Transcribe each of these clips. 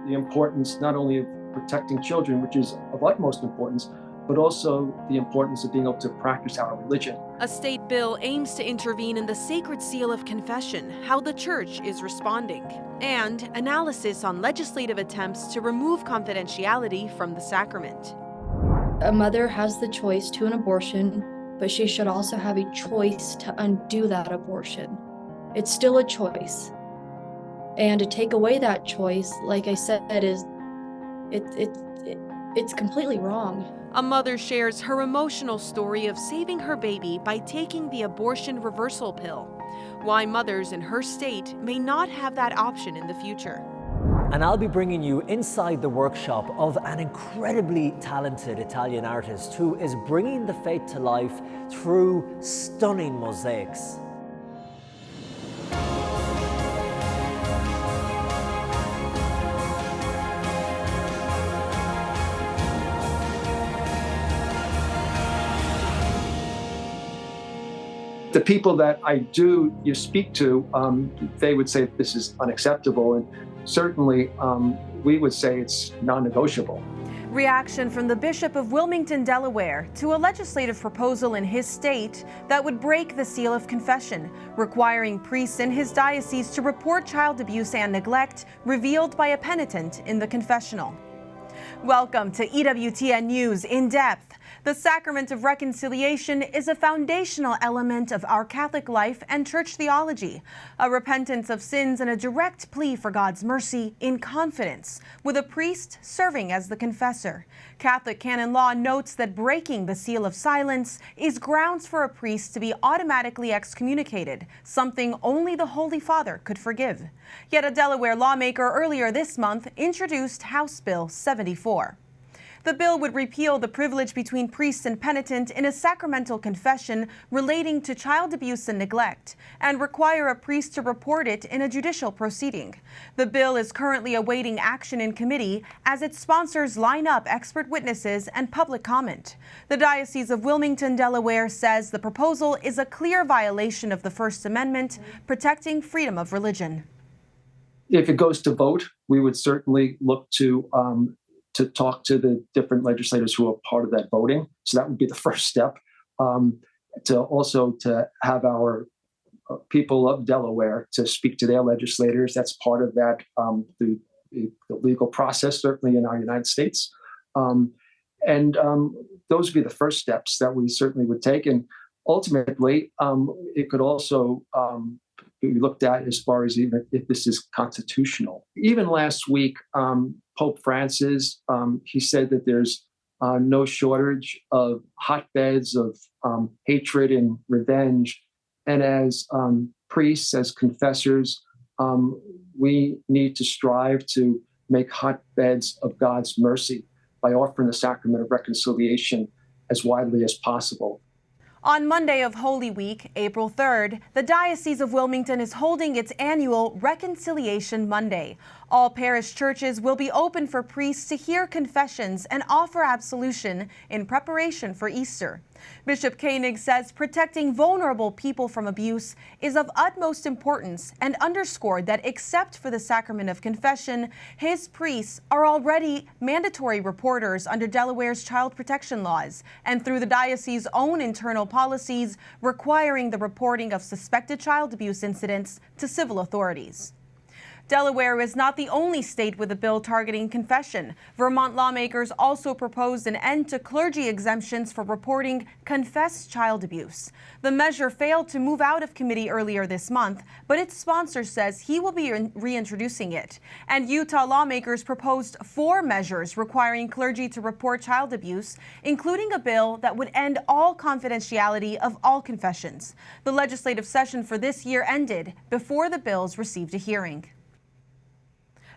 the importance not only of protecting children, which is of utmost importance, but also the importance of being able to practice our religion. A state bill aims to intervene in the sacred seal of confession, how the church is responding, and analysis on legislative attempts to remove confidentiality from the sacrament. A mother has the choice to an abortion, but she should also have a choice to undo that abortion. It's still a choice. And to take away that choice, like I said, it's completely wrong. A mother shares her emotional story of saving her baby by taking the abortion reversal pill. Why mothers in her state may not have that option in the future. And I'll be bringing you inside the workshop of an incredibly talented Italian artist who is bringing the faith to life through stunning mosaics. The people that you speak to, they would say this is unacceptable, and certainly we would say it's non-negotiable. Reaction from the Bishop of Wilmington, Delaware, to a legislative proposal in his state that would break the seal of confession, requiring priests in his diocese to report child abuse and neglect revealed by a penitent in the confessional. Welcome to EWTN News In Depth. The sacrament of reconciliation is a foundational element of our Catholic life and church theology, a repentance of sins and a direct plea for God's mercy in confidence, with a priest serving as the confessor. Catholic canon law notes that breaking the seal of silence is grounds for a priest to be automatically excommunicated, something only the Holy Father could forgive. Yet a Delaware lawmaker earlier this month introduced House Bill 74. The bill would repeal the privilege between priest and penitent in a sacramental confession relating to child abuse and neglect, and require a priest to report it in a judicial proceeding. The bill is currently awaiting action in committee as its sponsors line up expert witnesses and public comment. The Diocese of Wilmington, Delaware says the proposal is a clear violation of the First Amendment, protecting freedom of religion. If it goes to vote, we would certainly look to talk to the different legislators who are part of that voting. So that would be the first step. To have our people of Delaware to speak to their legislators. That's part of that, the legal process, certainly in our United States. Those would be the first steps that we certainly would take. And ultimately, it could also be looked at as far as even if this is constitutional. Even last week, Pope Francis, he said that there's no shortage of hotbeds of hatred and revenge. And as priests, as confessors, we need to strive to make hotbeds of God's mercy by offering the sacrament of reconciliation as widely as possible. On Monday of Holy Week, April 3rd, the Diocese of Wilmington is holding its annual Reconciliation Monday. All parish churches will be open for priests to hear confessions and offer absolution in preparation for Easter. Bishop Koenig says protecting vulnerable people from abuse is of utmost importance and underscored that except for the sacrament of confession, his priests are already mandatory reporters under Delaware's child protection laws and through the diocese's own internal policies requiring the reporting of suspected child abuse incidents to civil authorities. Delaware is not the only state with a bill targeting confession. Vermont lawmakers also proposed an end to clergy exemptions for reporting confessed child abuse. The measure failed to move out of committee earlier this month, but its sponsor says he will be reintroducing it. And Utah lawmakers proposed 4 measures requiring clergy to report child abuse, including a bill that would end all confidentiality of all confessions. The legislative session for this year ended before the bills received a hearing.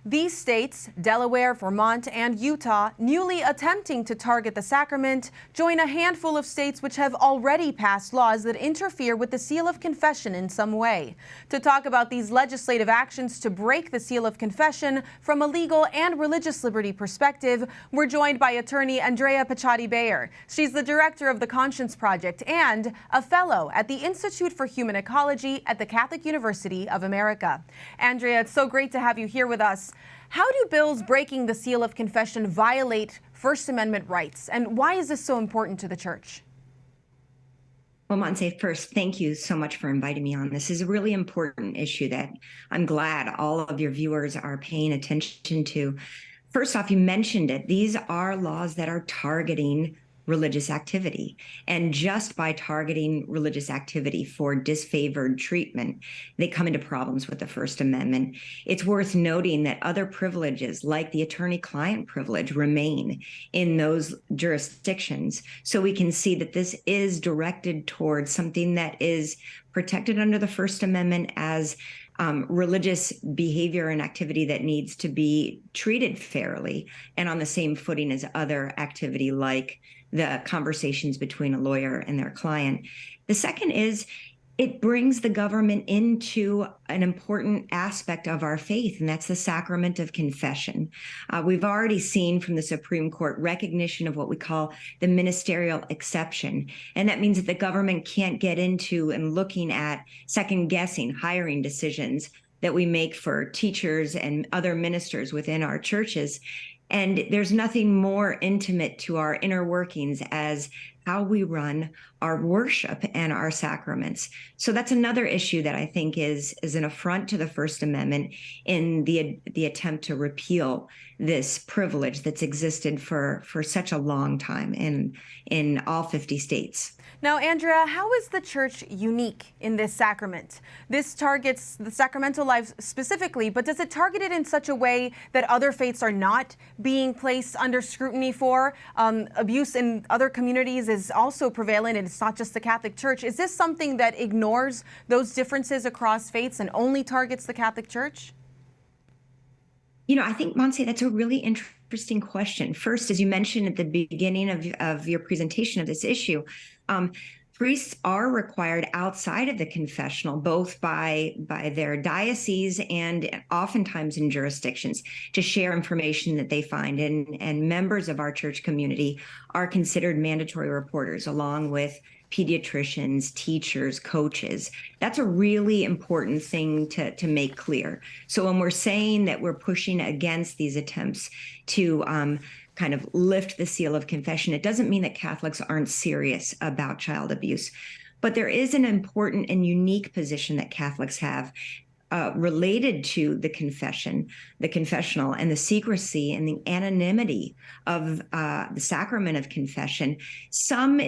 These states, Delaware, Vermont, and Utah, newly attempting to target the sacrament, join a handful of states which have already passed laws that interfere with the seal of confession in some way. To talk about these legislative actions to break the seal of confession from a legal and religious liberty perspective, we're joined by attorney Andrea Paciotti-Bayer. She's the director of the Conscience Project and a fellow at the Institute for Human Ecology at the Catholic University of America. Andrea, it's so great to have you here with us. How do bills breaking the seal of confession violate First Amendment rights? And why is this so important to the church? Well, Montse, first, thank you so much for inviting me on. This is a really important issue that I'm glad all of your viewers are paying attention to. First off, you mentioned it. These are laws that are targeting religious activity. And just by targeting religious activity for disfavored treatment, they come into problems with the First Amendment. It's worth noting that other privileges, like the attorney-client privilege, remain in those jurisdictions. So we can see that this is directed towards something that is protected under the First Amendment as religious behavior and activity that needs to be treated fairly and on the same footing as other activity like the conversations between a lawyer and their client. The second is it brings the government into an important aspect of our faith, and that's the sacrament of confession. We've already seen from the Supreme Court recognition of what we call the ministerial exception, and that means that the government can't get into and looking at second-guessing hiring decisions that we make for teachers and other ministers within our churches. And there's nothing more intimate to our inner workings as how we run our worship and our sacraments. So that's another issue that I think is an affront to the First Amendment in the attempt to repeal this privilege that's existed for such a long time in all 50 states. Now, Andrea, how is the church unique in this sacrament? This targets the sacramental life specifically, but does it target it in such a way that other faiths are not being placed under scrutiny for? Abuse in other communities is also prevalent, and it's not just the Catholic Church. Is this something that ignores those differences across faiths and only targets the Catholic Church? You know, I think, Montse, that's a really interesting question. First, as you mentioned at the beginning of your presentation of this issue, priests are required outside of the confessional, both by their diocese and oftentimes in jurisdictions, to share information that they find. And members of our church community are considered mandatory reporters, along with pediatricians, teachers, coaches. That's a really important thing to make clear. So when we're saying that we're pushing against these attempts to kind of lift the seal of confession, it doesn't mean that Catholics aren't serious about child abuse. But there is an important and unique position that Catholics have related to the confession, the confessional, and the secrecy and the anonymity of the sacrament of confession. Some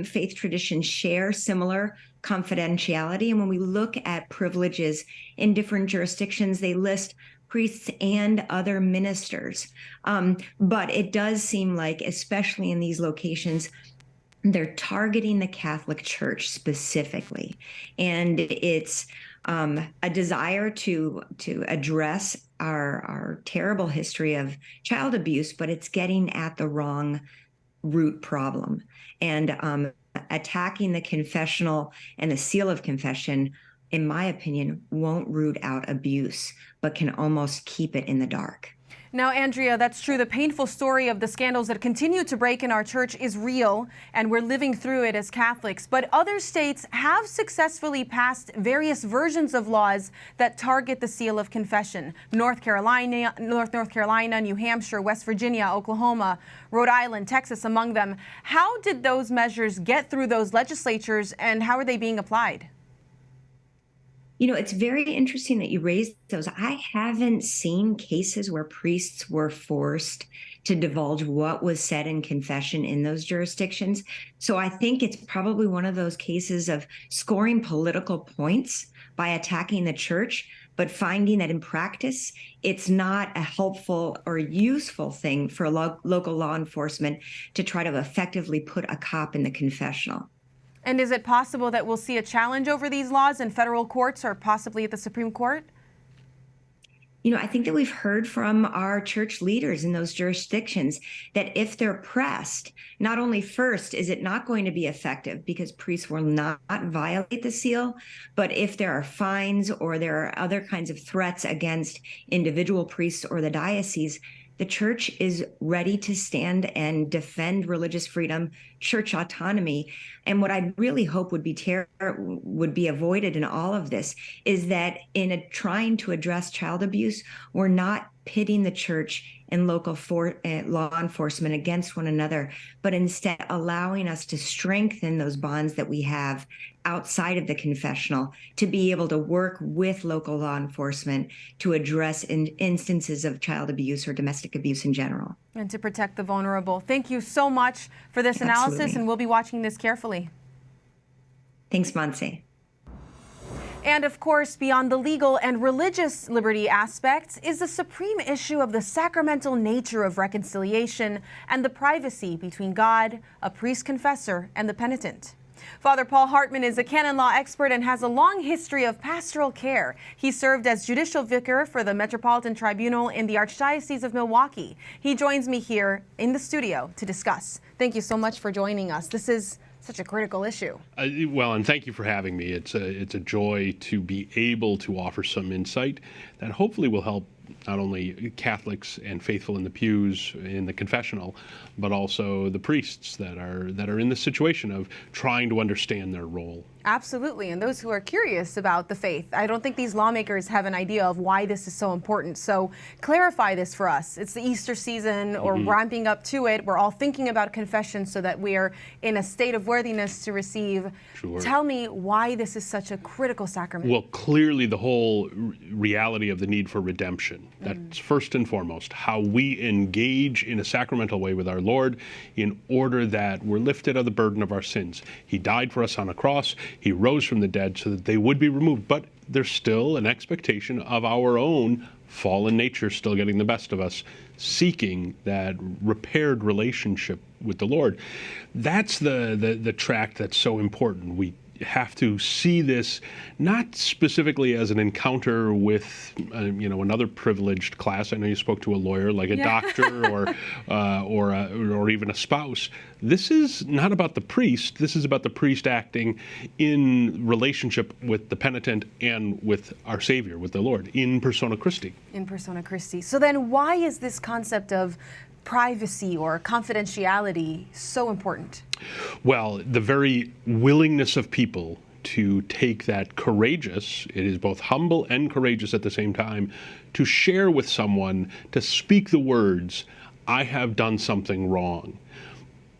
faith traditions share similar confidentiality, and when we look at privileges in different jurisdictions, they list priests and other ministers. But it does seem like, especially in these locations, they're targeting the Catholic Church specifically. And it's a desire to address our terrible history of child abuse, but it's getting at the wrong root problem. And attacking the confessional and the seal of confession, in my opinion, won't root out abuse, but can almost keep it in the dark. Now, Andrea, that's true. The painful story of the scandals that continue to break in our church is real, and we're living through it as Catholics. But other states have successfully passed various versions of laws that target the seal of confession. North Carolina, New Hampshire, West Virginia, Oklahoma, Rhode Island, Texas, among them. How did those measures get through those legislatures, and how are they being applied? You know, it's very interesting that you raised those. I haven't seen cases where priests were forced to divulge what was said in confession in those jurisdictions. So I think it's probably one of those cases of scoring political points by attacking the church, but finding that in practice, it's not a helpful or useful thing for local law enforcement to try to effectively put a cop in the confessional. And is it possible that we'll see a challenge over these laws in federal courts or possibly at the Supreme Court? You know, I think that we've heard from our church leaders in those jurisdictions that if they're pressed, not only first is it not going to be effective because priests will not violate the seal, but if there are fines or there are other kinds of threats against individual priests or the diocese, the church is ready to stand and defend religious freedom, church autonomy. And what I really hope would be avoided in all of this is that in trying to address child abuse, we're not pitting the church and local law enforcement against one another, but instead allowing us to strengthen those bonds that we have outside of the confessional to be able to work with local law enforcement to address instances of child abuse or domestic abuse in general. And to protect the vulnerable. Thank you so much for this analysis, Absolutely. and we'll be watching this carefully. Thanks, Montse. And of course, beyond the legal and religious liberty aspects is the supreme issue of the sacramental nature of reconciliation and the privacy between God, a priest confessor, and the penitent. Father Paul Hartman is a canon law expert and has a long history of pastoral care. He served as judicial vicar for the Metropolitan Tribunal in the Archdiocese of Milwaukee. He joins me here in the studio to discuss. Thank you so much for joining us. This is such a critical issue. Well, and thank you for having me. It's a joy to be able to offer some insight that hopefully will help not only Catholics and faithful in the pews in the confessional, but also the priests that are in the situation of trying to understand their role. Absolutely, and those who are curious about the faith. I don't think these lawmakers have an idea of why this is so important. So clarify this for us. It's the Easter season, or ramping up to it. We're all thinking about confession so that we're in a state of worthiness to receive. Sure. Tell me why this is such a critical sacrament. Well, clearly the whole reality of the need for redemption. That's first and foremost how we engage in a sacramental way with our Lord in order that we're lifted of the burden of our sins. He died for us on a cross. He rose from the dead so that they would be removed. But there's still an expectation of our own fallen nature still getting the best of us, seeking that repaired relationship with the Lord. That's the tract that's so important. We have to see this not specifically as an encounter with another privileged class. I know you spoke to a lawyer, like a doctor or even a spouse. This is not about the priest. This is about the priest acting in relationship with the penitent and with our Savior, with the Lord, in persona Christi. In persona Christi. So then why is this concept of privacy or confidentiality so important? Well, the very willingness of people to take that courageous, it is both humble and courageous at the same time, to share with someone, to speak the words, I have done something wrong.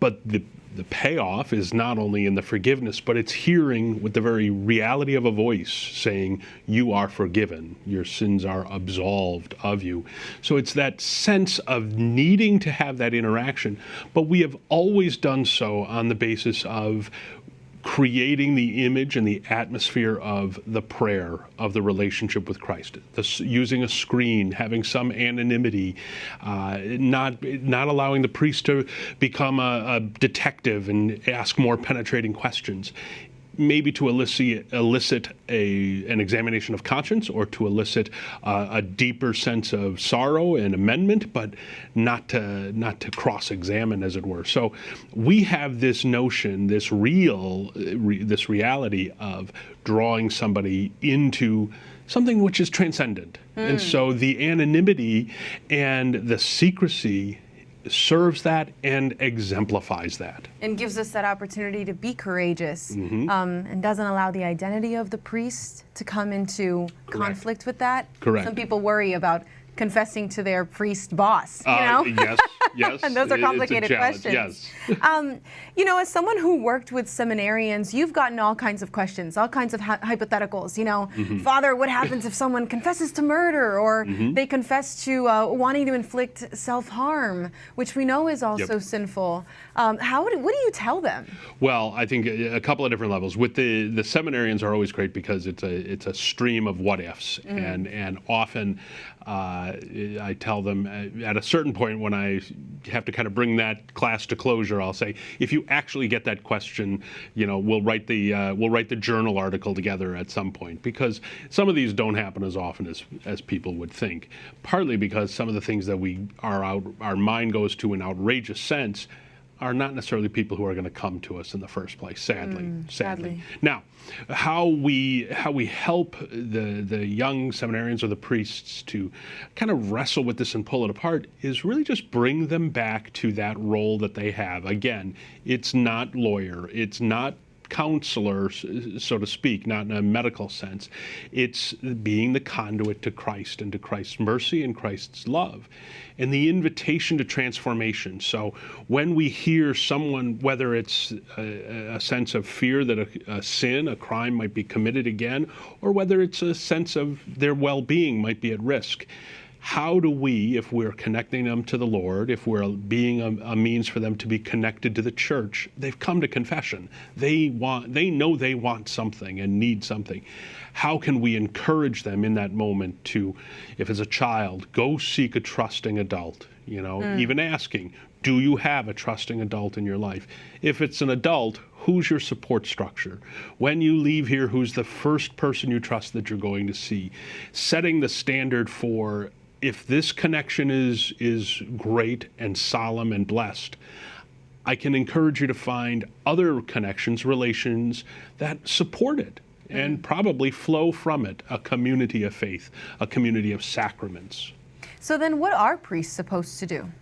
But the payoff is not only in the forgiveness, but it's hearing with the very reality of a voice saying, you are forgiven, your sins are absolved of you. So it's that sense of needing to have that interaction, but we have always done so on the basis of creating the image and the atmosphere of the prayer, of the relationship with Christ. Using a screen, having some anonymity, not allowing the priest to become a detective and ask more penetrating questions. Maybe to elicit an examination of conscience, or to elicit a deeper sense of sorrow and amendment, but not to cross-examine, as it were. So we have this notion, this reality of drawing somebody into something which is transcendent. And so the anonymity and the secrecy serves that and exemplifies that. And gives us that opportunity to be courageous, and doesn't allow the identity of the priest to come into conflict with that. Correct. Some people worry about confessing to their priest boss, you know? Yes. And those are complicated questions. Yes. As someone who worked with seminarians, you've gotten all kinds of questions, all kinds of hypotheticals. Father, what happens if someone confesses to murder, or they confess to wanting to inflict self-harm, which we know is also sinful? What do you tell them? Well, I think a couple of different levels. With the seminarians are always great because it's a stream of what ifs, and often I tell them at a certain point when I have to kind of bring that class to closure, I'll say, if you actually get that question, we'll write the journal article together at some point, because some of these don't happen as often as people would think. Partly because some of the things that our mind goes to in outrageous sense are not necessarily people who are going to come to us in the first place, sadly. Now, how we help the young seminarians or the priests to kind of wrestle with this and pull it apart is really just bring them back to that role that they have. Again, it's not lawyer, it's not counselor, so to speak, not in a medical sense. It's being the conduit to Christ and to Christ's mercy and Christ's love and the invitation to transformation. So when we hear someone, whether it's a sense of fear that a sin, a crime might be committed again, or whether it's a sense of their well-being might be at risk, how do we, if we're connecting them to the Lord, if we're being a means for them to be connected to the church, they've come to confession. They know they want something and need something. How can we encourage them in that moment to, if it's a child, go seek a trusting adult, even asking, do you have a trusting adult in your life? If it's an adult, who's your support structure? When you leave here, who's the first person you trust that you're going to see? Setting the standard for, if this connection is great and solemn and blessed, I can encourage you to find other connections, relations that support it and probably flow from it, a community of faith, a community of sacraments. So then what are priests supposed to do?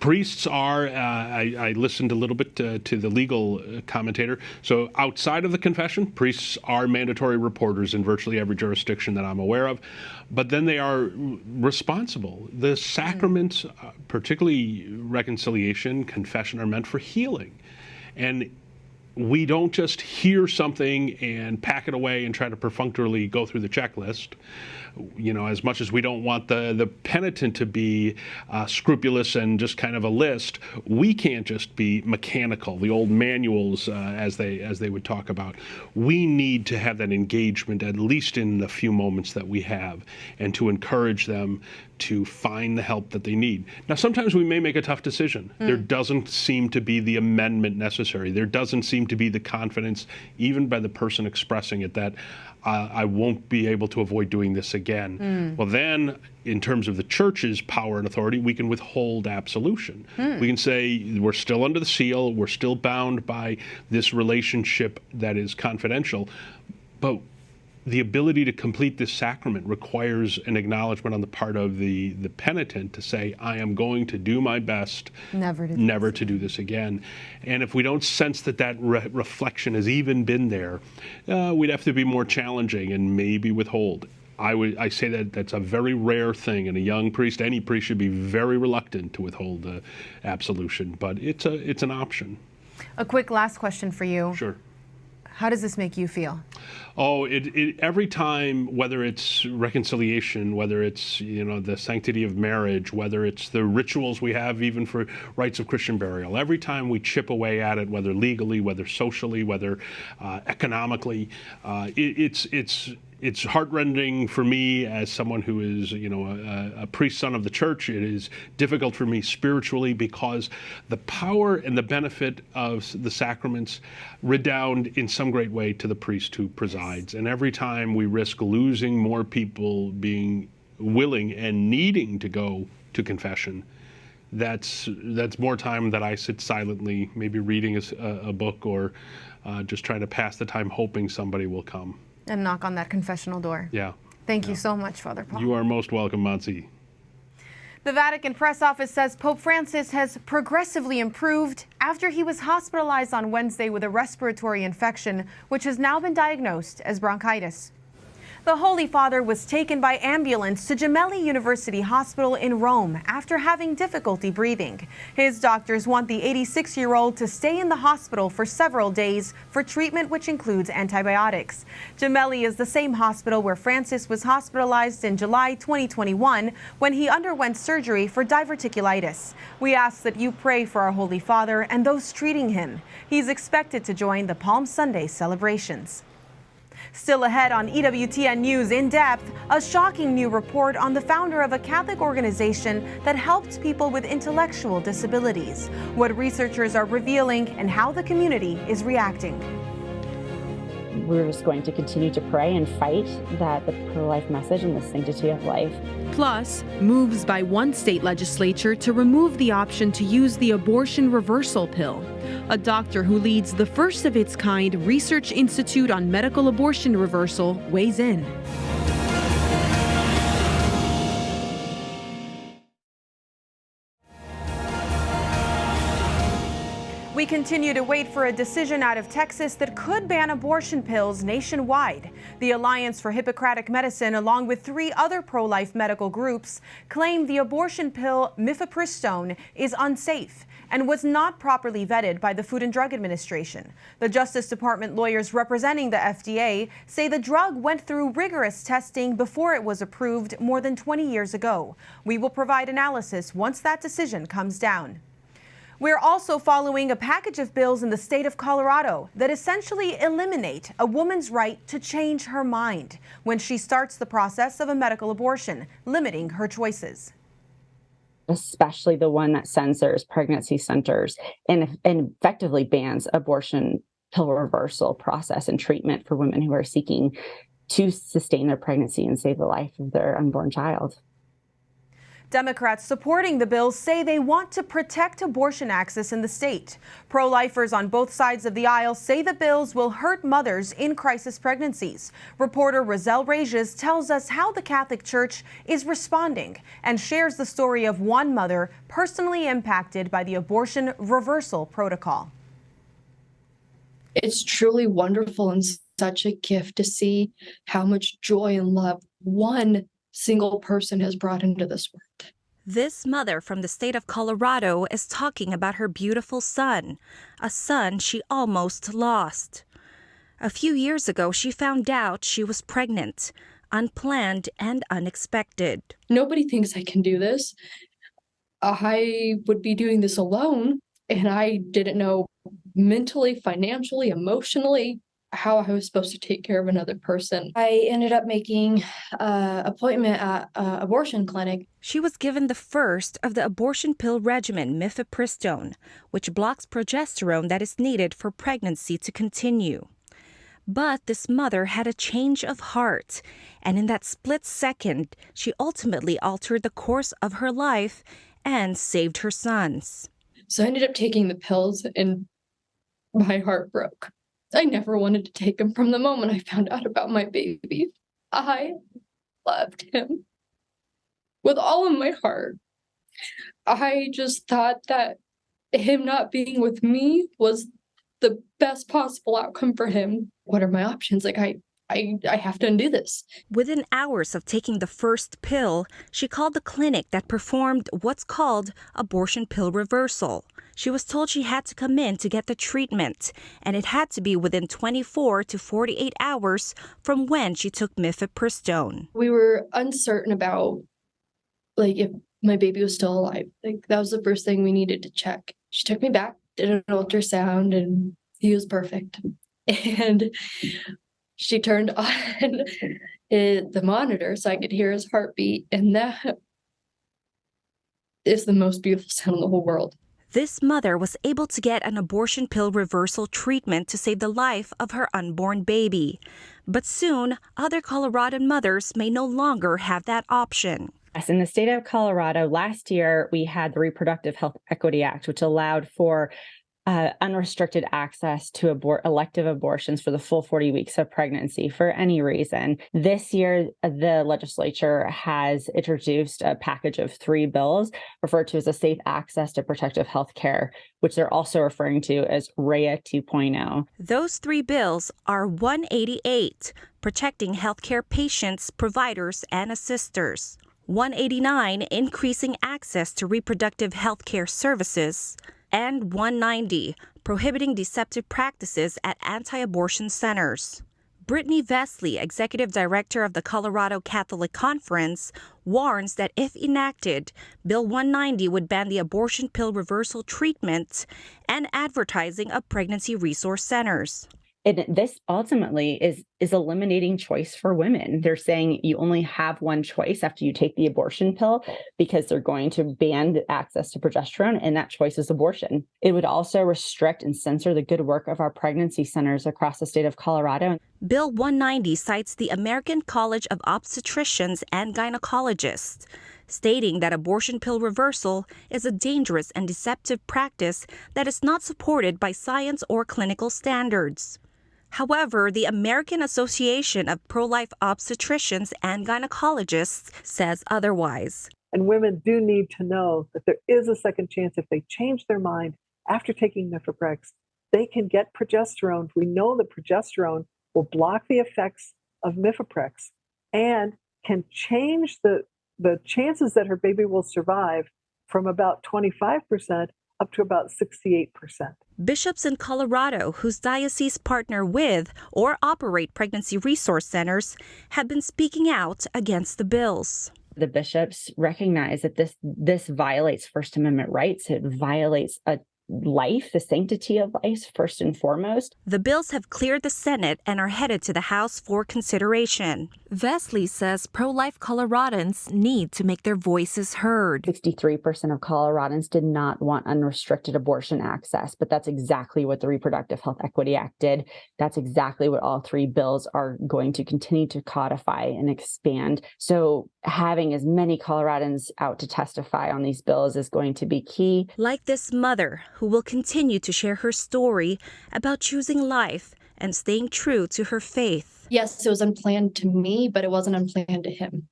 Priests are, I listened a little bit to the legal commentator. So outside of the confession, priests are mandatory reporters in virtually every jurisdiction that I'm aware of. But then they are responsible. The sacraments, particularly reconciliation, confession, are meant for healing. And we don't just hear something and pack it away and try to perfunctorily go through the checklist. As much as we don't want the penitent to be scrupulous and just kind of a list, we can't just be mechanical, the old manuals as they would talk about. We need to have that engagement, at least in the few moments that we have, and to encourage them to find the help that they need. Now, sometimes we may make a tough decision. There doesn't seem to be the amendment necessary. There doesn't seem to be the confidence, even by the person expressing it, that I won't be able to avoid doing this again. Well, then, in terms of the church's power and authority, we can withhold absolution. We can say we're still under the seal, we're still bound by this relationship that is confidential, but the ability to complete this sacrament requires an acknowledgement on the part of the penitent to say, I am going to do my best never to do this again. And if we don't sense that reflection has even been there, we'd have to be more challenging and maybe withhold. I say that that's a very rare thing, and a young priest, any priest, should be very reluctant to withhold absolution, but it's an option. A quick last question for you. Sure. How does this make you feel? Oh, every time, whether it's reconciliation, whether it's the sanctity of marriage, whether it's the rituals we have even for rites of Christian burial, every time we chip away at it, whether legally, whether socially, whether economically, it's heartrending for me as someone who is, a priest son of the church. It is difficult for me spiritually because the power and the benefit of the sacraments redound in some great way to the priest who presides. And every time we risk losing more people being willing and needing to go to confession, that's more time that I sit silently, maybe reading a book or just trying to pass the time hoping somebody will come. And knock on that confessional door. Yeah. Thank you so much, Father Paul. You are most welcome, Montse. The Vatican press office says Pope Francis has progressively improved after he was hospitalized on Wednesday with a respiratory infection, which has now been diagnosed as bronchitis. The Holy Father was taken by ambulance to Gemelli University Hospital in Rome after having difficulty breathing. His doctors want the 86-year-old to stay in the hospital for several days for treatment, which includes antibiotics. Gemelli is the same hospital where Francis was hospitalized in July 2021 when he underwent surgery for diverticulitis. We ask that you pray for our Holy Father and those treating him. He's expected to join the Palm Sunday celebrations. Still ahead on EWTN News In Depth, a shocking new report on the founder of a Catholic organization that helped people with intellectual disabilities, what researchers are revealing and how the community is reacting. We're just going to continue to pray and fight that the pro-life message and the sanctity of life. Plus, moves by one state legislature to remove the option to use the abortion reversal pill. A doctor who leads the first of its kind research institute on medical abortion reversal weighs in. We continue to wait for a decision out of Texas that could ban abortion pills nationwide. The Alliance for Hippocratic Medicine, along with 3 other pro-life medical groups, claim the abortion pill mifepristone is unsafe and was not properly vetted by the Food and Drug Administration. The Justice Department lawyers representing the FDA say the drug went through rigorous testing before it was approved more than 20 years ago. We will provide analysis once that decision comes down. We're also following a package of bills in the state of Colorado that essentially eliminate a woman's right to change her mind when she starts the process of a medical abortion, limiting her choices. Especially the one that censors pregnancy centers and effectively bans abortion pill reversal process and treatment for women who are seeking to sustain their pregnancy and save the life of their unborn child. Democrats supporting the bill say they want to protect abortion access in the state. Pro-lifers on both sides of the aisle say the bills will hurt mothers in crisis pregnancies. Reporter Roselle Regis tells us how the Catholic Church is responding and shares the story of one mother personally impacted by the abortion reversal protocol. It's truly wonderful and such a gift to see how much joy and love one single person has brought into this world. This mother from the state of Colorado is talking about her beautiful son, a son she almost lost. A few years ago, she found out she was pregnant, unplanned and unexpected. Nobody thinks I can do this. I would be doing this alone, and I didn't know mentally, financially, emotionally, how I was supposed to take care of another person. I ended up making an appointment at an abortion clinic. She was given the first of the abortion pill regimen, mifepristone, which blocks progesterone that is needed for pregnancy to continue. But this mother had a change of heart, and in that split second, she ultimately altered the course of her life and saved her sons. So I ended up taking the pills, and my heart broke. I never wanted to take him from the moment I found out about my baby. I loved him with all of my heart. I just thought that him not being with me was the best possible outcome for him. What are my options? I have to undo this. Within hours of taking the first pill, she called the clinic that performed what's called abortion pill reversal. She was told she had to come in to get the treatment, and it had to be within 24 to 48 hours from when she took mifepristone. We were uncertain about if my baby was still alive. That was the first thing we needed to check. She took me back, did an ultrasound, and he was perfect. And she turned on the monitor so I could hear his heartbeat, and that is the most beautiful sound in the whole world. This mother was able to get an abortion pill reversal treatment to save the life of her unborn baby. But soon, other Coloradan mothers may no longer have that option. Yes, in the state of Colorado, last year, we had the Reproductive Health Equity Act, which allowed for unrestricted access to elective abortions for the full 40 weeks of pregnancy for any reason. This year, the legislature has introduced a package of 3 bills referred to as a Safe Access to Protective Health Care, which they're also referring to as REA 2.0. Those 3 bills are 188, protecting healthcare patients, providers, and assisters. 189, increasing access to reproductive health care services. And 190, prohibiting deceptive practices at anti-abortion centers. Brittany Vesley, executive director of the Colorado Catholic Conference, warns that if enacted, Bill 190 would ban the abortion pill reversal treatment and advertising of pregnancy resource centers. And this ultimately is eliminating choice for women. They're saying you only have one choice after you take the abortion pill because they're going to ban access to progesterone, and that choice is abortion. It would also restrict and censor the good work of our pregnancy centers across the state of Colorado. Bill 190 cites the American College of Obstetricians and Gynecologists, stating that abortion pill reversal is a dangerous and deceptive practice that is not supported by science or clinical standards. However, the American Association of Pro-Life Obstetricians and Gynecologists says otherwise. And women do need to know that there is a second chance if they change their mind after taking mifeprex, they can get progesterone. We know that progesterone will block the effects of mifeprex and can change the chances that her baby will survive from about 25% up to about 68%. Bishops in Colorado, whose diocese partner with or operate pregnancy resource centers, have been speaking out against the bills. The bishops recognize that this violates First Amendment rights. It violates a life, the sanctity of life, first and foremost. The bills have cleared the Senate and are headed to the House for consideration. Vesley says pro-life Coloradans need to make their voices heard. 63% of Coloradans did not want unrestricted abortion access, but that's exactly what the Reproductive Health Equity Act did. That's exactly what all three bills are going to continue to codify and expand. So having as many Coloradans out to testify on these bills is going to be key. Like this mother, who will continue to share her story about choosing life and staying true to her faith. Yes, it was unplanned to me, but it wasn't unplanned to him.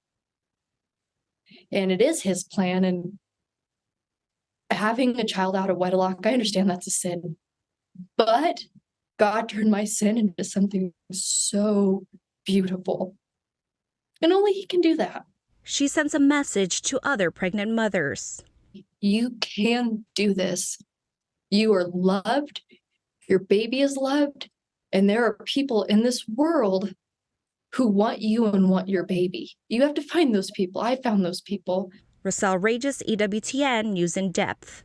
And it is his plan. And having a child out of wedlock, I understand that's a sin. But God turned my sin into something so beautiful. And only He can do that. She sends a message to other pregnant mothers. You can do this. You are loved. Your baby is loved. And there are people in this world who want you and want your baby. You have to find those people. I found those people. Rosal Regis, EWTN News in Depth.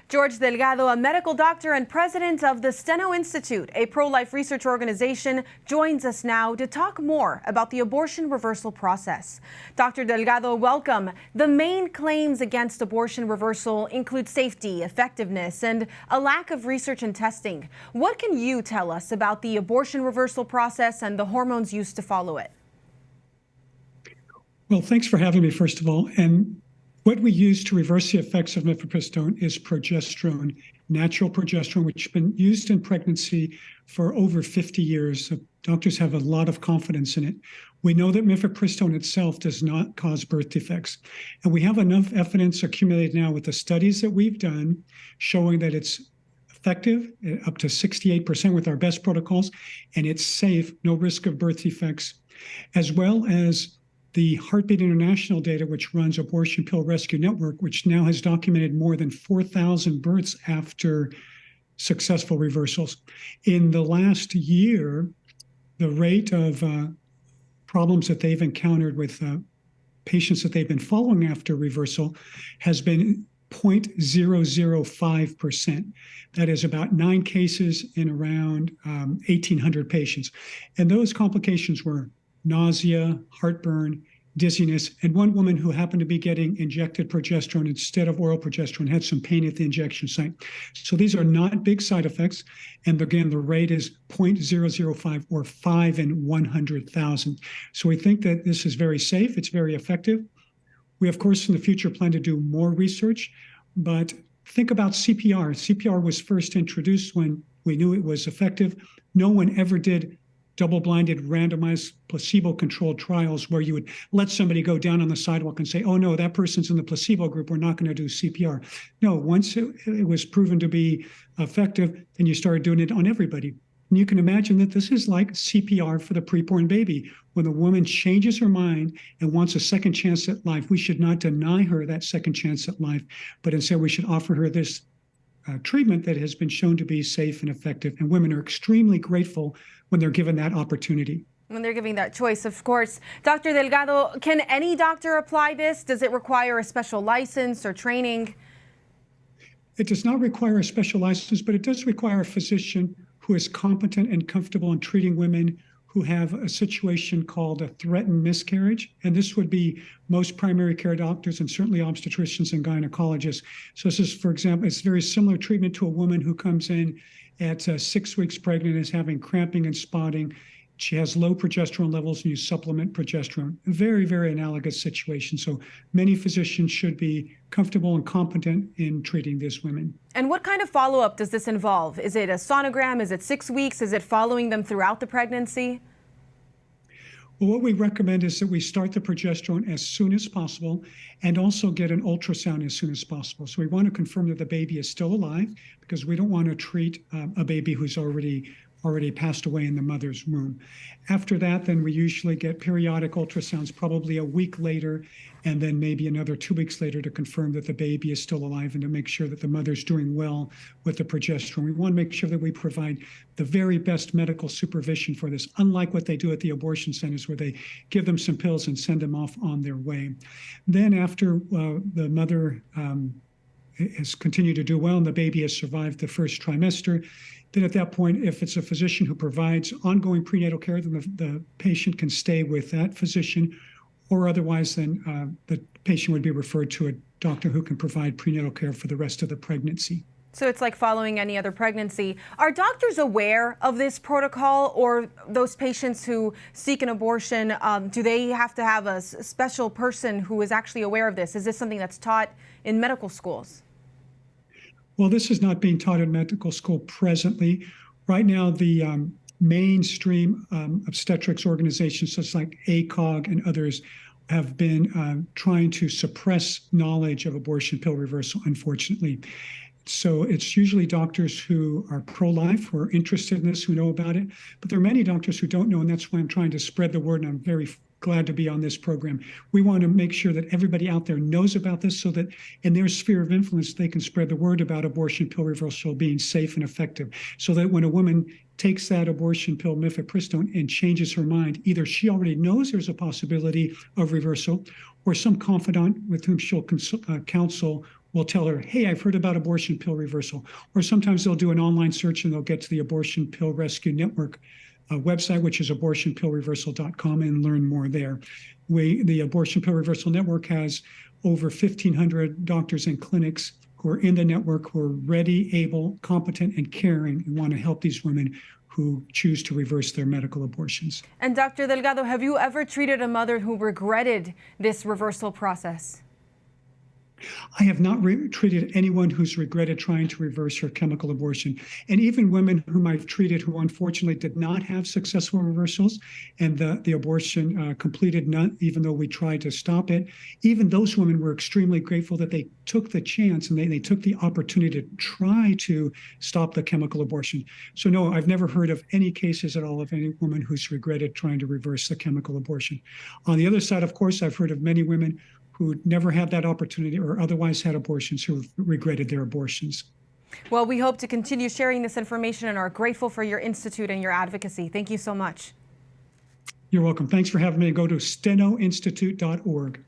George Delgado, a medical doctor and president of the Steno Institute, a pro-life research organization, joins us now to talk more about the abortion reversal process. Dr. Delgado, welcome. The main claims against abortion reversal include safety, effectiveness, and a lack of research and testing. What can you tell us about the abortion reversal process and the hormones used to follow it? Well, thanks for having me, first of all. And what we use to reverse the effects of mifepristone is progesterone, natural progesterone, which has been used in pregnancy for over 50 years. So doctors have a lot of confidence in it. We know that mifepristone itself does not cause birth defects. And we have enough evidence accumulated now with the studies that we've done showing that it's effective, up to 68% with our best protocols, and it's safe, no risk of birth defects, as well as the Heartbeat International data, which runs Abortion Pill Rescue Network, which now has documented more than 4,000 births after successful reversals. In the last year, the rate of problems that they've encountered with patients that they've been following after reversal has been 0.005%. That is about 9 cases in around 1,800 patients. And those complications were nausea, heartburn, dizziness, and one woman who happened to be getting injected progesterone instead of oral progesterone had some pain at the injection site. So these are not big side effects. And again, the rate is 0.005 or 5 in 100,000. So we think that this is very safe. It's very effective. We, of course, in the future plan to do more research, but think about CPR. CPR was first introduced when we knew it was effective. No one ever did double-blinded, randomized, placebo-controlled trials where you would let somebody go down on the sidewalk and say, oh, no, that person's in the placebo group. We're not going to do CPR. No, once it was proven to be effective, then you started doing it on everybody. And you can imagine that this is like CPR for the preborn baby. When a woman changes her mind and wants a second chance at life, we should not deny her that second chance at life, but instead we should offer her this treatment that has been shown to be safe and effective. And women are extremely grateful when they're given that opportunity. When they're giving that choice, of course. Dr. Delgado, can any doctor apply this? Does it require a special license or training? It does not require a special license, but it does require a physician who is competent and comfortable in treating women who have a situation called a threatened miscarriage. And this would be most primary care doctors and certainly obstetricians and gynecologists. So this is, for example, it's very similar treatment to a woman who comes in at 6 weeks pregnant, is having cramping and spotting. She has low progesterone levels and you supplement progesterone. A very, very analogous situation. So many physicians should be comfortable and competent in treating these women. And what kind of follow-up does this involve? Is it a sonogram? Is it 6 weeks? Is it following them throughout the pregnancy? Well, what we recommend is that we start the progesterone as soon as possible and also get an ultrasound as soon as possible. So we want to confirm that the baby is still alive, because we don't want to treat a baby who's already passed away in the mother's womb. After that, then we usually get periodic ultrasounds probably a week later, and then maybe another 2 weeks later to confirm that the baby is still alive and to make sure that the mother's doing well with the progesterone. We want to make sure that we provide the very best medical supervision for this, unlike what they do at the abortion centers, where they give them some pills and send them off on their way. Then after the mother has continued to do well and the baby has survived the first trimester, then at that point, if it's a physician who provides ongoing prenatal care, then the patient can stay with that physician, or otherwise then the patient would be referred to a doctor who can provide prenatal care for the rest of the pregnancy. So it's like following any other pregnancy. Are doctors aware of this protocol, or those patients who seek an abortion, do they have to have a special person who is actually aware of this? Is this something that's taught in medical schools? Well, this is not being taught in medical school presently. Right now, the mainstream obstetrics organizations, such like ACOG and others, have been trying to suppress knowledge of abortion pill reversal, unfortunately. So it's usually doctors who are pro-life, who are interested in this, who know about it. But there are many doctors who don't know, and that's why I'm trying to spread the word, and I'm very glad to be on this program. We want to make sure that everybody out there knows about this, so that in their sphere of influence, they can spread the word about abortion pill reversal being safe and effective, so that when a woman takes that abortion pill, mifepristone, and changes her mind, either she already knows there's a possibility of reversal, or some confidant with whom she'll counsel will tell her, hey, I've heard about abortion pill reversal. Or sometimes they'll do an online search and they'll get to the Abortion Pill Rescue Network website, which is abortionpillreversal.com, and learn more there. The Abortion Pill Reversal Network has over 1,500 doctors and clinics who are in the network, who are ready, able, competent, and caring, and want to help these women who choose to reverse their medical abortions. And Dr. Delgado, have you ever treated a mother who regretted this reversal process? I have not treated anyone who's regretted trying to reverse her chemical abortion. And even women whom I've treated who unfortunately did not have successful reversals and the abortion completed, even though we tried to stop it, even those women were extremely grateful that they took the chance and they took the opportunity to try to stop the chemical abortion. So no, I've never heard of any cases at all of any woman who's regretted trying to reverse the chemical abortion. On the other side, of course, I've heard of many women who never had that opportunity or otherwise had abortions who regretted their abortions. Well, we hope to continue sharing this information and are grateful for your institute and your advocacy. Thank you so much. You're welcome. Thanks for having me. Go to stenoinstitute.org.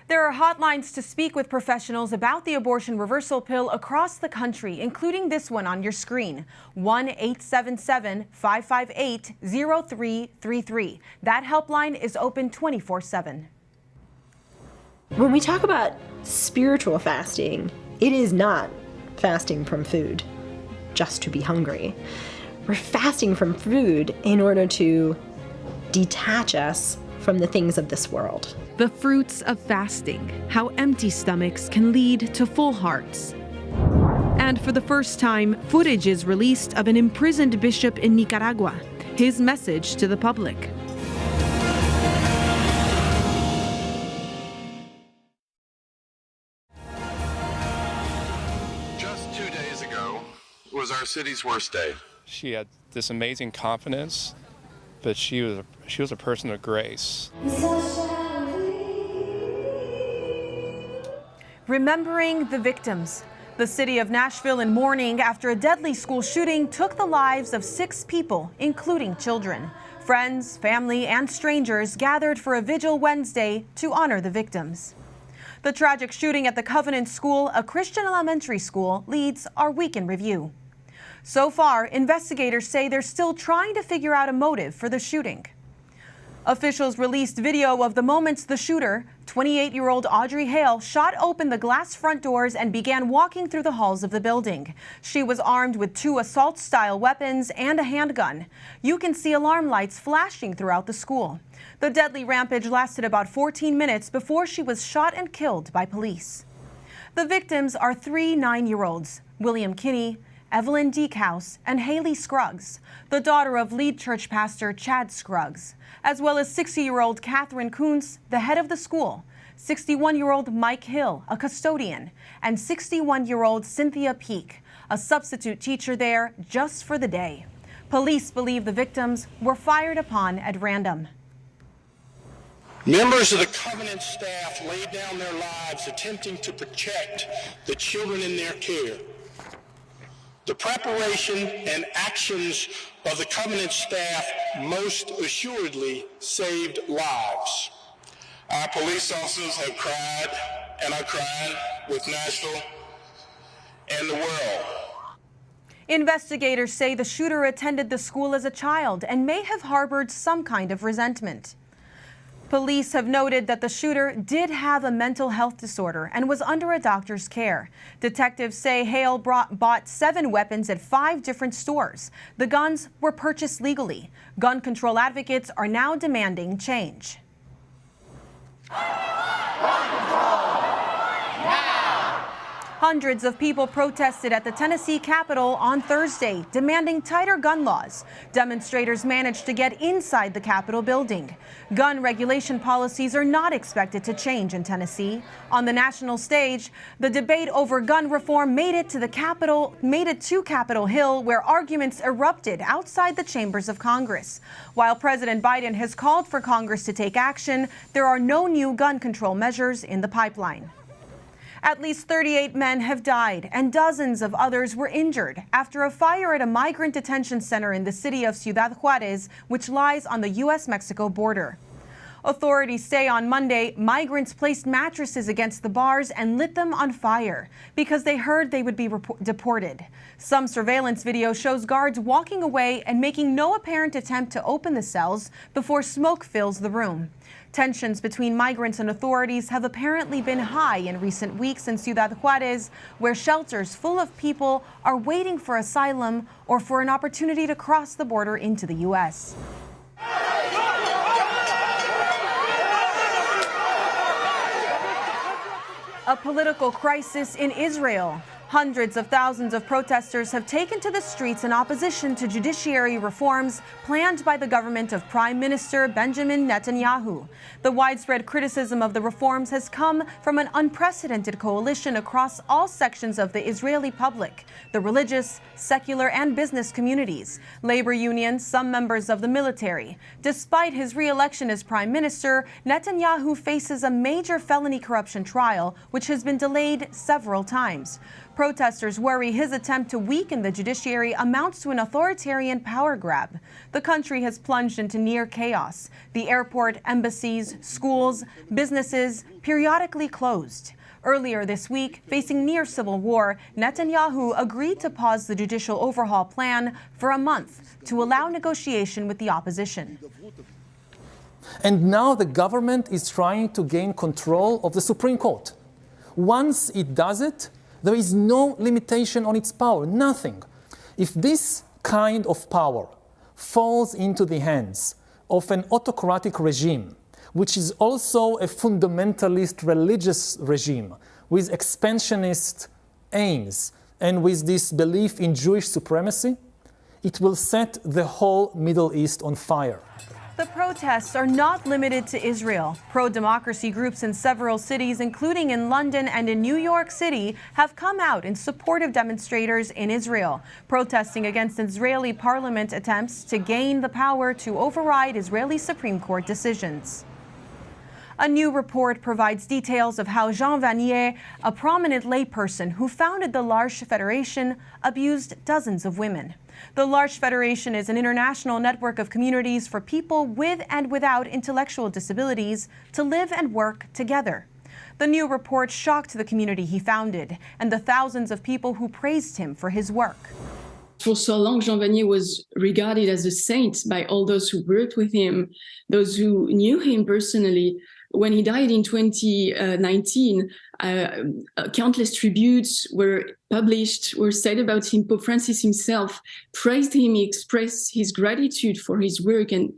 There are hotlines to speak with professionals about the abortion reversal pill across the country, including this one on your screen, 1-877-558-0333. That helpline is open 24/7. When we talk about spiritual fasting, it is not fasting from food just to be hungry. We're fasting from food in order to detach us from the things of this world. The fruits of fasting, how empty stomachs can lead to full hearts. And for the first time, footage is released of an imprisoned bishop in Nicaragua. His message to the public. Was our city's worst day. She had this amazing confidence, but she was a person of grace. Remembering the victims. The city of Nashville in mourning after a deadly school shooting took the lives of 6 people, including children. Friends, family, and strangers gathered for a vigil Wednesday to honor the victims. The tragic shooting at the Covenant School, a Christian elementary school, leads our week in review. So far, investigators say they're still trying to figure out a motive for the shooting. Officials released video of the moments the shooter, 28-year-old Audrey Hale, shot open the glass front doors and began walking through the halls of the building. She was armed with 2 assault-style weapons and a handgun. You can see alarm lights flashing throughout the school. The deadly rampage lasted about 14 minutes before she was shot and killed by police. The victims are 3 9-year-olds, William Kinney, Evelyn Deekhouse, and Haley Scruggs, the daughter of lead church pastor Chad Scruggs, as well as 60-year-old Catherine Kuntz, the head of the school, 61-year-old Mike Hill, a custodian, and 61-year-old Cynthia Peak, a substitute teacher there just for the day. Police believe the victims were fired upon at random. Members of the Covenant staff laid down their lives attempting to protect the children in their care. The preparation and actions of the Covenant staff most assuredly saved lives. Our police officers have cried and are crying with Nashville and the world. Investigators say the shooter attended the school as a child and may have harbored some kind of resentment. Police have noted that the shooter did have a mental health disorder and was under a doctor's care. Detectives say Hale bought 7 weapons at 5 different stores. The guns were purchased legally. Gun control advocates are now demanding change. Hundreds of people protested at the Tennessee Capitol on Thursday, demanding tighter gun laws. Demonstrators managed to get inside the Capitol building. Gun regulation policies are not expected to change in Tennessee. On the national stage, the debate over gun reform made it to Capitol Hill, where arguments erupted outside the chambers of Congress. While President Biden has called for Congress to take action, there are no new gun control measures in the pipeline. At least 38 men have died and dozens of others were injured after a fire at a migrant detention center in the city of Ciudad Juarez, which lies on the U.S.-Mexico border. Authorities say on Monday, migrants placed mattresses against the bars and lit them on fire because they heard they would be deported. Some surveillance video shows guards walking away and making no apparent attempt to open the cells before smoke fills the room. Tensions between migrants and authorities have apparently been high in recent weeks in Ciudad Juarez, where shelters full of people are waiting for asylum or for an opportunity to cross the border into the U.S. A political crisis in Israel. Hundreds of thousands of protesters have taken to the streets in opposition to judiciary reforms planned by the government of Prime Minister Benjamin Netanyahu. The widespread criticism of the reforms has come from an unprecedented coalition across all sections of the Israeli public, the religious, secular, and business communities, labor unions, some members of the military. Despite his re-election as prime minister, Netanyahu faces a major felony corruption trial, which has been delayed several times. Protesters worry his attempt to weaken the judiciary amounts to an authoritarian power grab. The country has plunged into near chaos. The airport, embassies, schools, businesses periodically closed. Earlier this week, facing near civil war, Netanyahu agreed to pause the judicial overhaul plan for a month to allow negotiation with the opposition. And now the government is trying to gain control of the Supreme Court. Once it does it, there is no limitation on its power, nothing. If this kind of power falls into the hands of an autocratic regime, which is also a fundamentalist religious regime with expansionist aims and with this belief in Jewish supremacy, it will set the whole Middle East on fire. The protests are not limited to Israel. Pro-democracy groups in several cities, including in London and in New York City, have come out in support of demonstrators in Israel, protesting against Israeli parliament attempts to gain the power to override Israeli Supreme Court decisions. A new report provides details of how Jean Vanier, a prominent layperson who founded the L'Arche Federation, abused dozens of women. The L'Arche Federation is an international network of communities for people with and without intellectual disabilities to live and work together. The new report shocked the community he founded and the thousands of people who praised him for his work. For so long, Jean Vanier was regarded as a saint by all those who worked with him, those who knew him personally. when he died in 2019, countless tributes were published, were said about him. Pope Francis himself praised him. He expressed his gratitude for his work and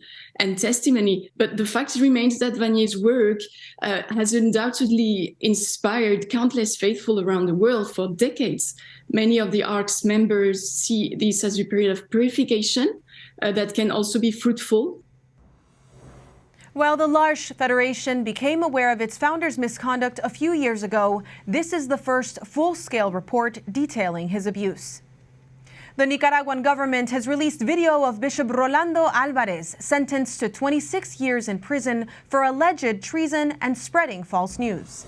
testimony. But the fact remains that Vanier's work has undoubtedly inspired countless faithful around the world for decades. Many of the ARC's members see this as a period of purification that can also be fruitful. While the L'Arche Federation became aware of its founder's misconduct a few years ago, this is the first full-scale report detailing his abuse. The Nicaraguan government has released video of Bishop Rolando Alvarez, sentenced to 26 years in prison for alleged treason and spreading false news.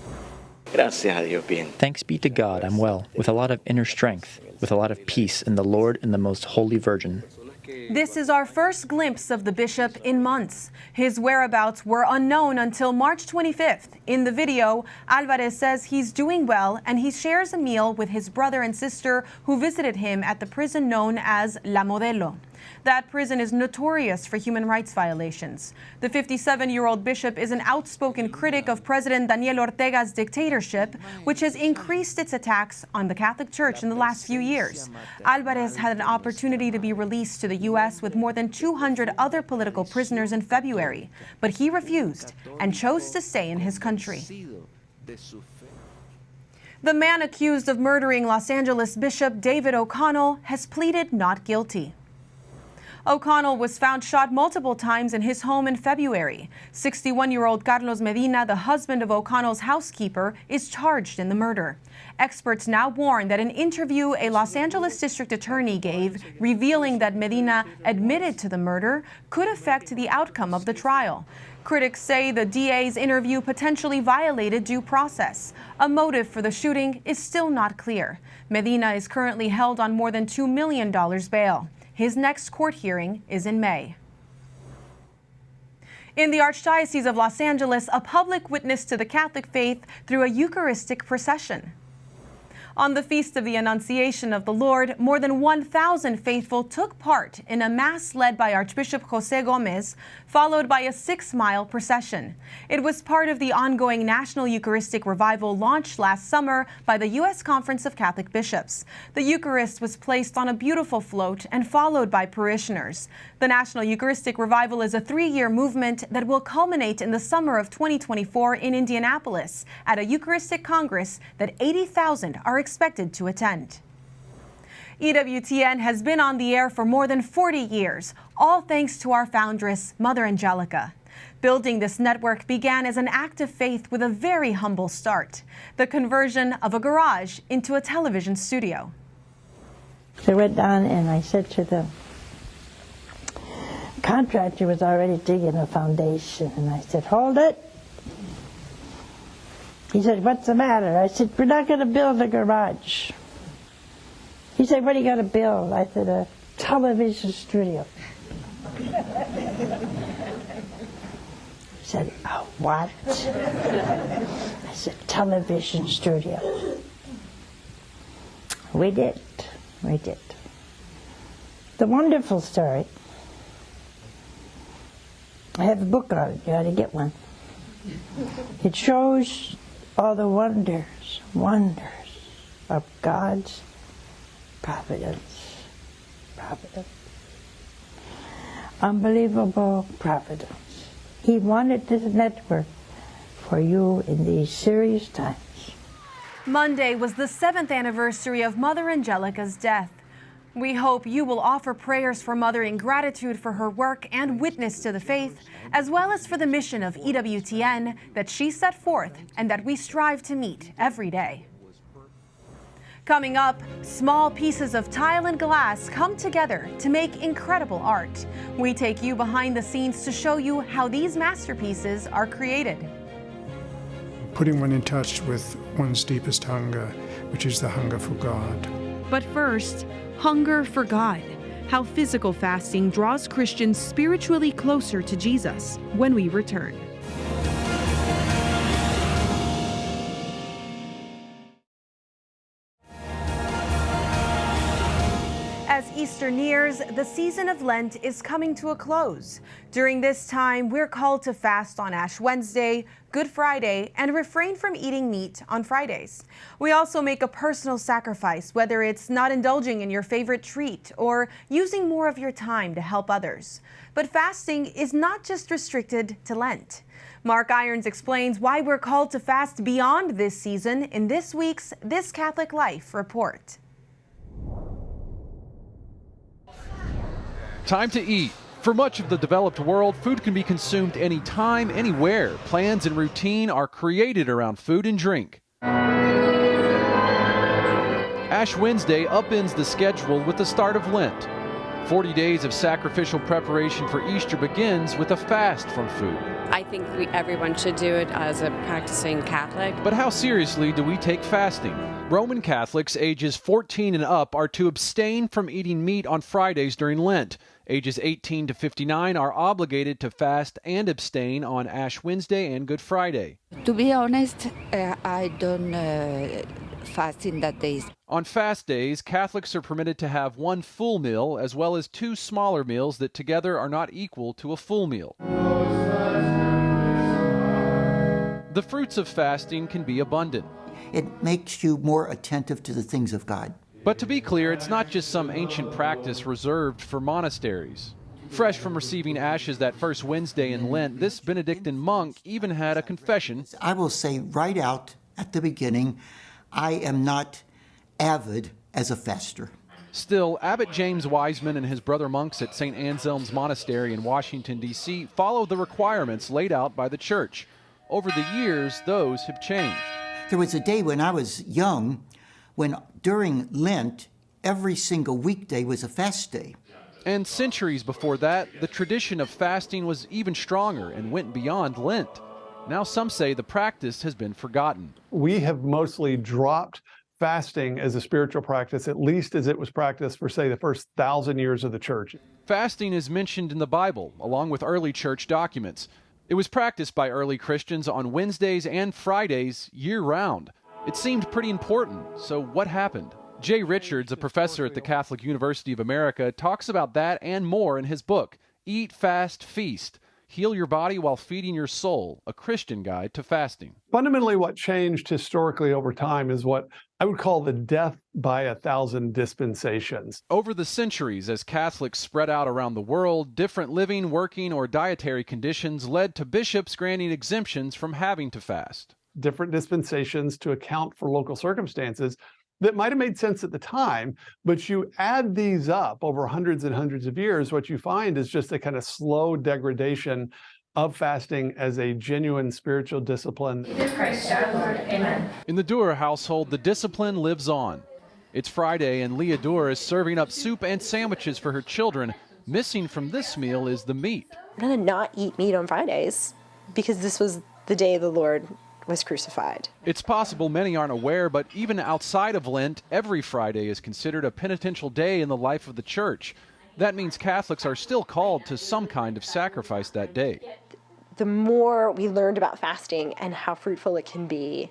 Thanks be to God, I'm well, with a lot of inner strength, with a lot of peace in the Lord and the Most Holy Virgin. This is our first glimpse of the bishop in months. His whereabouts were unknown until March 25th. In the video, Alvarez says he's doing well and he shares a meal with his brother and sister who visited him at the prison known as La Modelo. That prison is notorious for human rights violations. The 57-year-old bishop is an outspoken critic of President Daniel Ortega's dictatorship, which has increased its attacks on the Catholic Church in the last few years. Alvarez had an opportunity to be released to the U.S. with more than 200 other political prisoners in February, but he refused and chose to stay in his country. The man accused of murdering Los Angeles Bishop David O'Connell has pleaded not guilty. O'Connell was found shot multiple times in his home in February. 61-year-old Carlos Medina, the husband of O'Connell's housekeeper, is charged in the murder. Experts now warn that an interview a Los Angeles district attorney gave, revealing that Medina admitted to the murder, could affect the outcome of the trial. Critics say the DA's interview potentially violated due process. A motive for the shooting is still not clear. Medina is currently held on more than $2 million bail. His next court hearing is in May. In the Archdiocese of Los Angeles, a public witness to the Catholic faith through a Eucharistic procession. On the Feast of the Annunciation of the Lord, more than 1,000 faithful took part in a mass led by Archbishop Jose Gomez, followed by a 6-mile procession. It was part of the ongoing National Eucharistic Revival launched last summer by the U.S. Conference of Catholic Bishops. The Eucharist was placed on a beautiful float and followed by parishioners. The National Eucharistic Revival is a 3-year movement that will culminate in the summer of 2024 in Indianapolis at a Eucharistic Congress that 80,000 are expected to attend. EWTN has been on the air for more than 40 years, all thanks to our foundress, Mother Angelica. Building this network began as an act of faith with a very humble start, the conversion of a garage into a television studio. So I went down and I said to the contractor was already digging a foundation, and I said, "Hold it." He said, "What's the matter?" I said, "We're not going to build a garage." He said, "What are you going to build?" I said, "A television studio." He said, "A what?" I said, "Television studio." We did. We did. The wonderful story. I have a book on it. You ought to get one. It shows all the wonders of God's providence. Unbelievable providence. He wanted this network for you in these serious times. Monday was the 7th anniversary of Mother Angelica's death. We hope you will offer prayers for Mother in gratitude for her work and witness to the faith, as well as for the mission of EWTN that she set forth and that we strive to meet every day. Coming up, small pieces of tile and glass come together to make incredible art. We take you behind the scenes to show you how these masterpieces are created. Putting one in touch with one's deepest hunger, which is the hunger for God. But first, hunger for God. How physical fasting draws Christians spiritually closer to Jesus when we return. As Easter nears, the season of Lent is coming to a close. During this time, we're called to fast on Ash Wednesday, Good Friday, and refrain from eating meat on Fridays. We also make a personal sacrifice, whether it's not indulging in your favorite treat or using more of your time to help others. But fasting is not just restricted to Lent. Mark Irons explains why we're called to fast beyond this season in this week's This Catholic Life report. Time to eat. For much of the developed world, food can be consumed anytime, anywhere. Plans and routine are created around food and drink. Ash Wednesday upends the schedule with the start of Lent. 40 days of sacrificial preparation for Easter begins with a fast from food. I think everyone should do it as a practicing Catholic. But how seriously do we take fasting? Roman Catholics ages 14 and up are to abstain from eating meat on Fridays during Lent. Ages 18 to 59 are obligated to fast and abstain on Ash Wednesday and Good Friday. To be honest, I don't fast in that days. On fast days, Catholics are permitted to have one full meal as well as two smaller meals that together are not equal to a full meal. The fruits of fasting can be abundant. It makes you more attentive to the things of God. But to be clear, it's not just some ancient practice reserved for monasteries. Fresh from receiving ashes that first Wednesday in Lent, this Benedictine monk even had a confession. I will say right out at the beginning, I am not avid as a faster. Still, Abbot James Wiseman and his brother monks at St. Anselm's Monastery in Washington, D.C. follow the requirements laid out by the Church. Over the years, those have changed. There was a day when I was young when during Lent, every single weekday was a fast day. And centuries before that, the tradition of fasting was even stronger and went beyond Lent. Now some say the practice has been forgotten. We have mostly dropped fasting as a spiritual practice, at least as it was practiced for, say, the first 1,000 years of the church. Fasting is mentioned in the Bible, along with early church documents. It was practiced by early Christians on Wednesdays and Fridays year-round. It seemed pretty important, so what happened? Jay Richards, a professor at the Catholic University of America, talks about that and more in his book, Eat, Fast, Feast. Heal Your Body While Feeding Your Soul, a Christian Guide to Fasting. Fundamentally, what changed historically over time is what I would call the death by 1,000 dispensations. Over the centuries, as Catholics spread out around the world, different living, working, or dietary conditions led to bishops granting exemptions from having to fast. Different dispensations to account for local circumstances that might have made sense at the time, but you add these up over hundreds and hundreds of years, what you find is just a kind of slow degradation of fasting as a genuine spiritual discipline. Christ our Lord. Amen. In the Durer household, the discipline lives on. It's Friday, and Leah Durer is serving up soup and sandwiches for her children. Missing from this meal is the meat. I'm going to not eat meat on Fridays because this was the day the Lord was crucified. It's possible many aren't aware, but even outside of Lent, every Friday is considered a penitential day in the life of the Church. That means Catholics are still called to some kind of sacrifice that day. The more we learned about fasting and how fruitful it can be,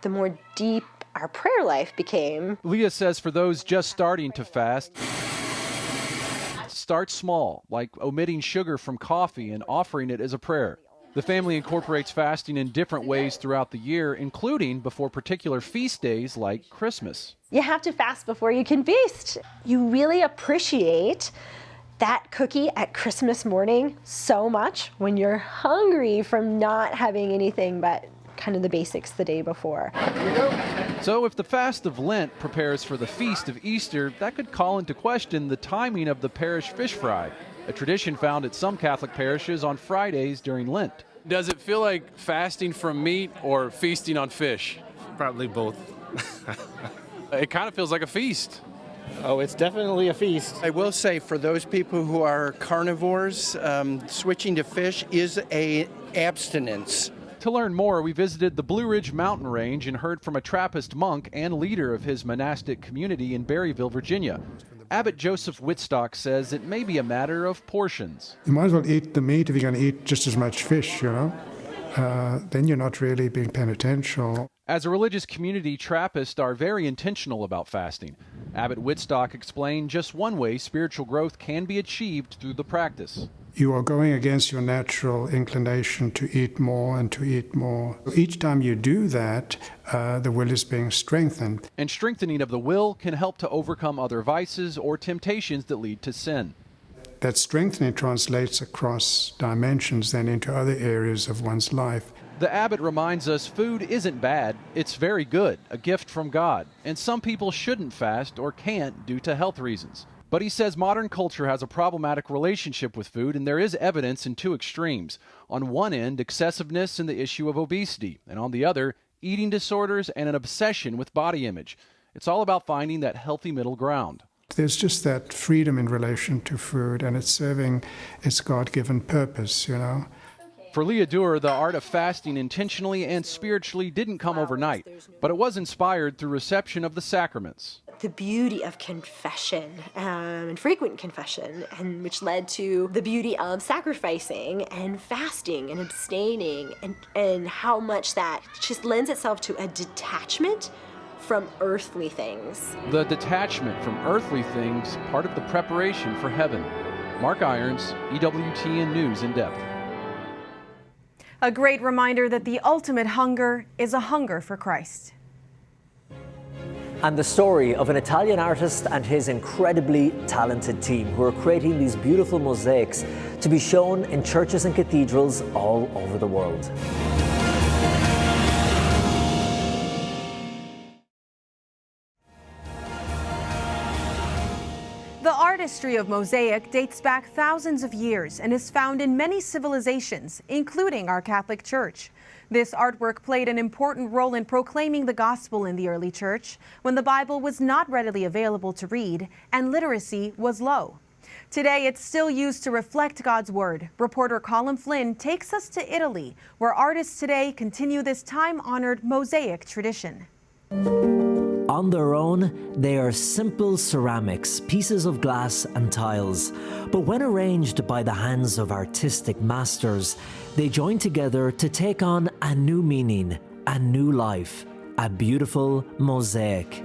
the more deep our prayer life became. Leah says for those just starting to fast, start small, like omitting sugar from coffee and offering it as a prayer. The family incorporates fasting in different ways throughout the year, including before particular feast days like Christmas. You have to fast before you can feast. You really appreciate that cookie at Christmas morning so much when you're hungry from not having anything but kind of the basics the day before. So if the fast of Lent prepares for the feast of Easter, that could call into question the timing of the parish fish fry, a tradition found at some Catholic parishes on Fridays during Lent. Does it feel like fasting from meat or feasting on fish? Probably both. It kind of feels like a feast. Oh, it's definitely a feast. I will say for those people who are carnivores, switching to fish is an abstinence. To learn more, we visited the Blue Ridge Mountain Range and heard from a Trappist monk and leader of his monastic community in Berryville, Virginia. Abbot Joseph Whitstock says it may be a matter of portions. You might as well eat the meat if you're going to eat just as much fish, you know. Then you're not really being penitential. As a religious community, Trappists are very intentional about fasting. Abbot Whitstock explained just one way spiritual growth can be achieved through the practice. You are going against your natural inclination to eat more and to eat more. Each time you do that, the will is being strengthened. And strengthening of the will can help to overcome other vices or temptations that lead to sin. That strengthening translates across dimensions then into other areas of one's life. The abbot reminds us food isn't bad, it's very good, a gift from God. And some people shouldn't fast or can't due to health reasons. But he says modern culture has a problematic relationship with food, and there is evidence in two extremes. On one end, excessiveness and the issue of obesity, and on the other, eating disorders and an obsession with body image. It's all about finding that healthy middle ground. There's just that freedom in relation to food, and it's serving its God-given purpose, you know. For Leah Durer, the art of fasting intentionally and spiritually didn't come overnight, but it was inspired through reception of the sacraments. The beauty of confession and frequent confession, and which led to the beauty of sacrificing and fasting and abstaining, and how much that just lends itself to a detachment from earthly things. The detachment from earthly things, part of the preparation for heaven. Mark Irons, EWTN News in Depth. A great reminder that the ultimate hunger is a hunger for Christ. And the story of an Italian artist and his incredibly talented team who are creating these beautiful mosaics to be shown in churches and cathedrals all over the world. The artistry of mosaic dates back thousands of years and is found in many civilizations, including our Catholic Church. This artwork played an important role in proclaiming the gospel in the early church when the Bible was not readily available to read and literacy was low. Today, it's still used to reflect God's word. Reporter Colin Flynn takes us to Italy, where artists today continue this time-honored mosaic tradition. On their own, they are simple ceramics, pieces of glass and tiles. But when arranged by the hands of artistic masters, they join together to take on a new meaning, a new life, a beautiful mosaic.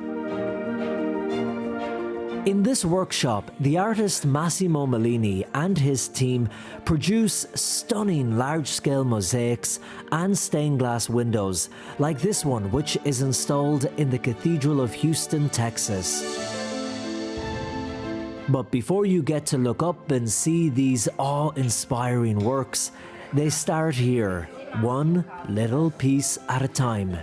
In this workshop, the artist Massimo Mellini and his team produce stunning large-scale mosaics and stained glass windows, like this one, which is installed in the Cathedral of Houston, Texas. But before you get to look up and see these awe-inspiring works, they start here, one little piece at a time.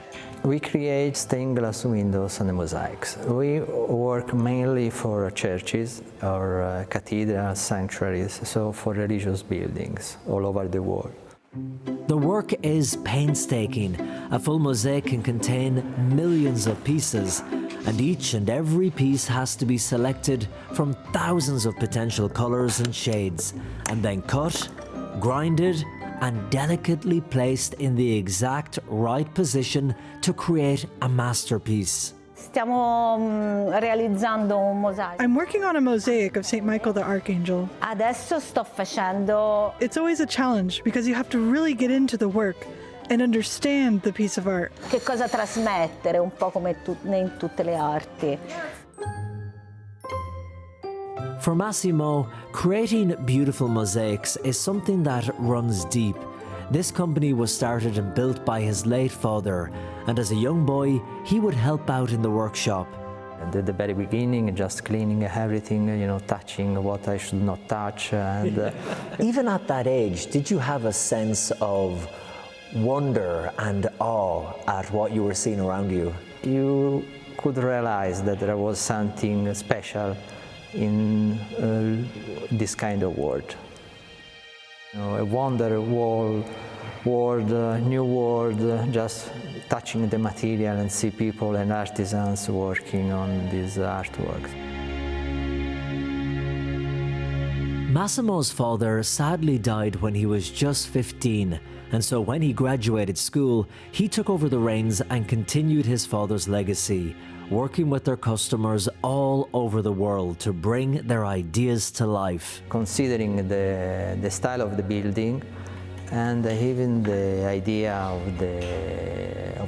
We create stained glass windows and mosaics. We work mainly for churches or cathedrals, sanctuaries, so for religious buildings all over the world. The work is painstaking. A full mosaic can contain millions of pieces, and each and every piece has to be selected from thousands of potential colors and shades, and then cut, grinded, and delicately placed in the exact right position to create a masterpiece. I'm working on a mosaic of St. Michael the Archangel. It's always a challenge because you have to really get into the work and understand the piece of art. For Massimo, creating beautiful mosaics is something that runs deep. This company was started and built by his late father, and as a young boy, he would help out in the workshop. At the very beginning, just cleaning everything, touching what I should not touch. And even at that age, did you have a sense of wonder and awe at what you were seeing around you? You could realize that there was something special in this kind of world. A wonder world, new world, just touching the material and see people and artisans working on these artworks. Massimo's father sadly died when he was just 15, and so when he graduated school, he took over the reins and continued his father's legacy, working with their customers all over the world to bring their ideas to life. Considering the style of the building and even the idea of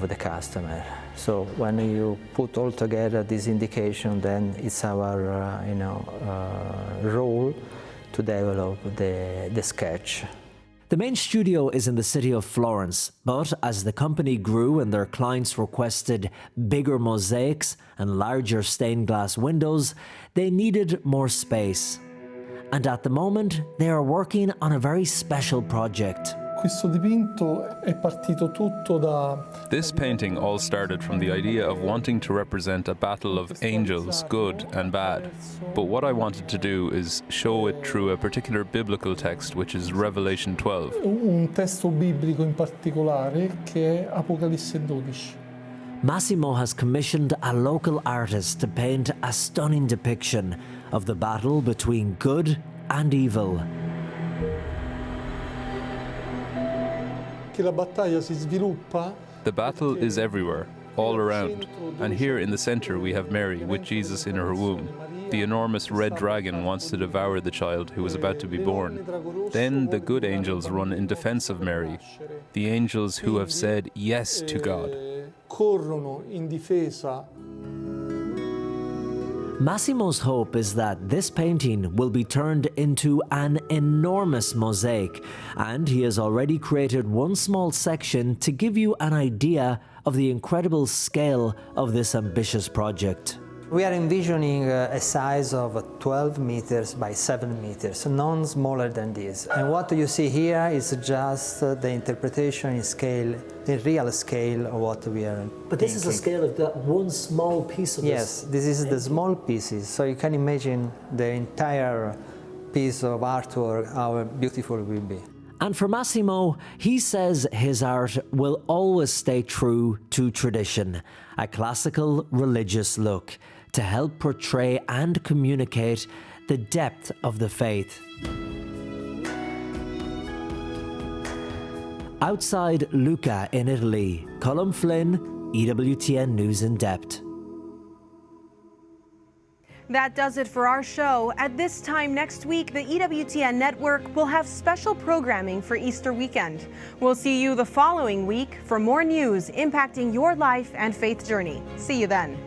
the customer. So when you put all together this indication, then it's our role to develop the sketch. The main studio is in the city of Florence, but as the company grew and their clients requested bigger mosaics and larger stained glass windows, they needed more space. And at the moment, they are working on a very special project. This painting all started from the idea of wanting to represent a battle of angels, good and bad. But what I wanted to do is show it through a particular biblical text, which is Revelation 12. Un testo biblico in particolare che è Apocalisse 12. Massimo has commissioned a local artist to paint a stunning depiction of the battle between good and evil. La battaglia si sviluppa. The battle is everywhere, all around. And here in the center we have Mary with Jesus in her womb. The enormous red dragon wants to devour the child who is about to be born. Then the good angels run in defense of Mary, the angels who have said yes to God. Corrono in difesa. Massimo's hope is that this painting will be turned into an enormous mosaic, and he has already created one small section to give you an idea of the incredible scale of this ambitious project. We are envisioning a size of 12 meters by 7 meters, none smaller than this. And what you see here is just the interpretation in scale, in real scale of what we are But this is a scale of that one small piece of Yes, this is the small pieces. So you can imagine the entire piece of artwork, how beautiful it will be. And for Massimo, he says his art will always stay true to tradition, a classical religious look, to help portray and communicate the depth of the faith. Outside Lucca in Italy, Colm Flynn, EWTN News in Depth. That does it for our show. At this time next week, the EWTN network will have special programming for Easter weekend. We'll see you the following week for more news impacting your life and faith journey. See you then.